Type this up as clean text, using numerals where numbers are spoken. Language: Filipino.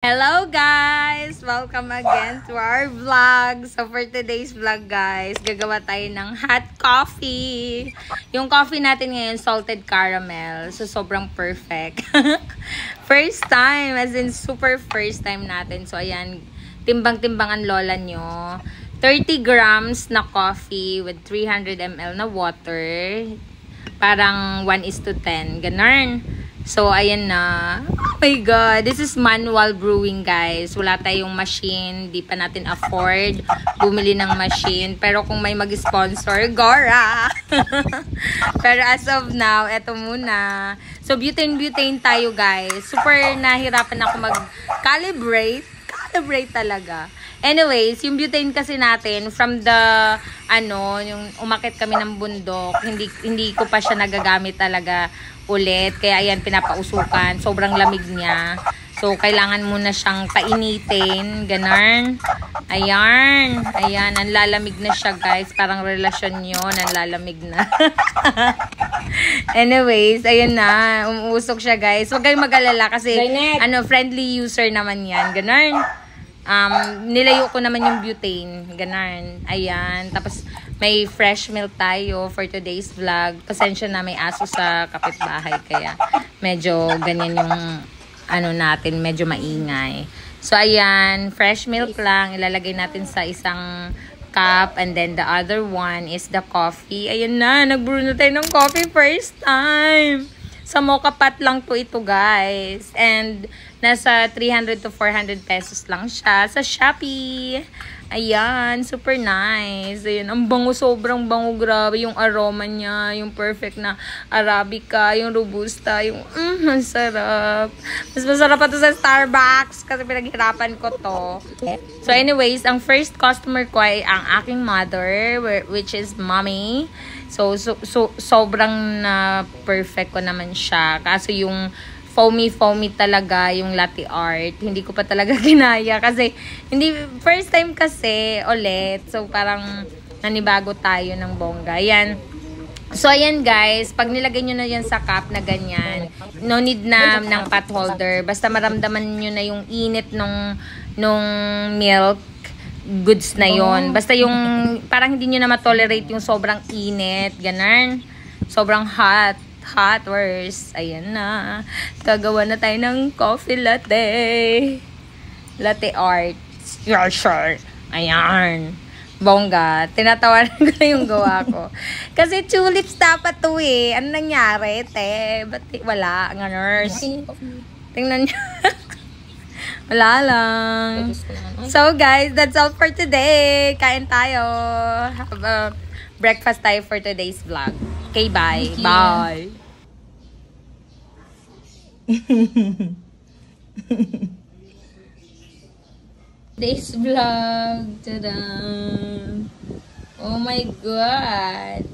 Hello guys! Welcome again to our vlog. So for today's vlog guys, gagawa tayo ng hot coffee. Yung coffee natin ngayon, salted caramel. So sobrang perfect. First time, as in super first time natin. So ayan, timbang-timbangan lola nyo. 30 grams na coffee with 300 ml na water. Parang 1:10. Ganun. So, ayan na. Oh my God. This is manual brewing, guys. Wala tayong machine. Di pa natin afford bumili ng machine. Pero kung may mag-sponsor, Gora! Pero as of now, eto muna. So, butane tayo, guys. Super nahirapan ako mag-calibrate. Calibrate talaga. Anyways, yung butane kasi natin, from the, yung umakit kami ng bundok, hindi ko pa siya nagagamit talaga ulit. Kaya ayan, pinapausukan. Sobrang lamig niya. So, kailangan muna siyang painitin. Ganun. Ayan. Ayan, nanlalamig na siya, guys. Parang relasyon nyo, nanlalamig na. Anyways, ayan na. Umuusok siya, guys. Huwag kayong mag-alala kasi, friendly user naman yan. Ganun. Nilayo ko naman yung butane. Ganun. Ayan. Tapos, may fresh milk tayo for today's vlog. Pasensya na, may aso sa kapitbahay. Kaya, medyo ganyan yung, natin. Medyo maingay. So, ayan. Fresh milk lang. Ilalagay natin sa isang cup. And then, the other one is the coffee. Ayan na. Nag-brew na tayo ng coffee first time. Sa mocha pot lang to ito, guys. And, nasa 300 to 400 pesos lang siya sa Shopee. Ayan, super nice. Ayan, ang bango, sobrang bango, grabe. Yung aroma niya, yung perfect na Arabica, yung Robusta, yung ang sarap. Mas masarap pa to sa Starbucks kasi pinaghirapan ko to. So anyways, ang first customer ko ay ang aking mother, which is mommy. So sobrang na perfect ko naman siya. Kaso yung foamy talaga yung latte art. Hindi ko pa talaga ginaya kasi first time kasi ulit. So parang nanibago tayo ng bongga. Ayan. So ayan guys, pag nilagay nyo na yan sa cup na ganyan, no need na ng pot holder. Basta maramdaman nyo na yung init nung milk, goods na yon. Basta yung parang hindi nyo na matolerate yung sobrang init, ganun. Sobrang hot worse. Ayan na. Gagawa na tayo ng coffee latte. Latte art. Sure. Ayan. Bongga. Tinatawanan ko na yung gawa ko. Kasi tulips dapat to eh. Ano nangyari, te? Ba't wala? Nga nurse. Tingnan nyo. Wala lang. So guys, that's all for today. Kain tayo. Have a breakfast tayo for today's vlog. Okay, bye. Bye. Today's vlog. Ta-da! Oh my God.